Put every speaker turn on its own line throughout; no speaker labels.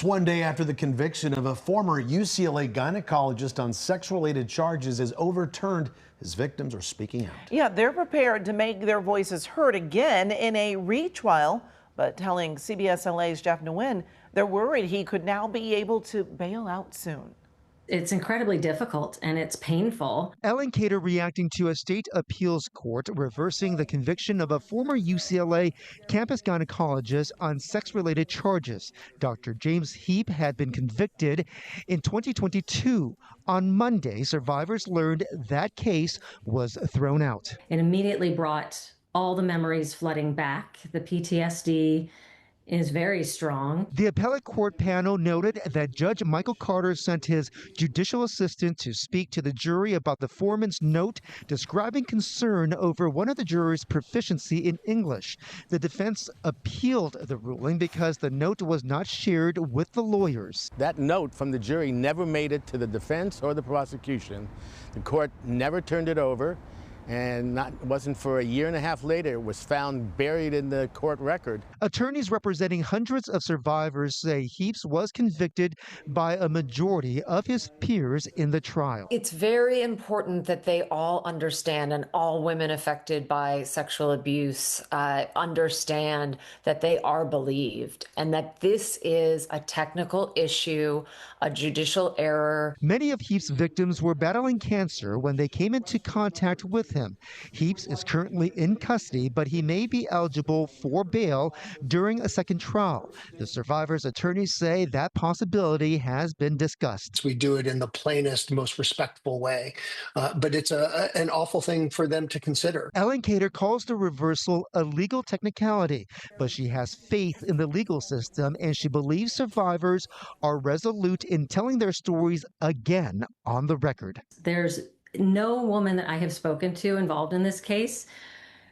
One day after the conviction of a former UCLA gynecologist on sex-related charges is overturned, his victims are speaking out.
Yeah, they're prepared to make their voices heard again in a retrial, but telling CBS LA's Jeff Nguyen they're worried he could now be able to bail out soon.
It's incredibly difficult and it's painful.
Ellen Cater reacting to a state appeals court reversing the conviction of a former UCLA campus gynecologist on sex-related charges. Dr. James Heaps had been convicted in 2022. On Monday, survivors learned that case was thrown out.
It immediately brought all the memories flooding back. The PTSD is very strong.
The appellate court panel noted that Judge Michael Carter sent his judicial assistant to speak to the jury about the foreman's note describing concern over one of the jurors' proficiency in English. The defense appealed the ruling because the note was not shared with the lawyers.
That note from the jury never made it to the defense or the prosecution. The court never turned it over. And it wasn't for a year and a half later, it was found buried in the court record.
Attorneys representing hundreds of survivors say Heaps was convicted by a majority of his peers in the trial.
It's very important that they all understand, and all women affected by sexual abuse understand that they are believed and that this is a technical issue, a judicial error.
Many of Heaps' victims were battling cancer when they came into contact with him. Heaps is currently in custody, but he may be eligible for bail during a second trial. The survivors' attorneys say that possibility has been discussed.
We do it in the plainest, most respectful way, but it's an awful thing for them to consider.
Ellen Cater calls the reversal a legal technicality, but she has faith in the legal system and she believes survivors are resolute in telling their stories again on the record.
There's no woman that I have spoken to involved in this case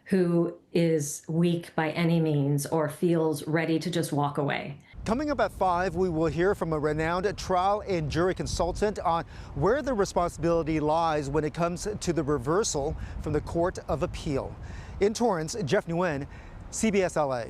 who is weak by any means or feels ready to just walk away.
Coming up at 5, we will hear from a renowned trial and jury consultant on where the responsibility lies when it comes to the reversal from the Court of Appeal. In Torrance, Jeff Nguyen, CBS LA.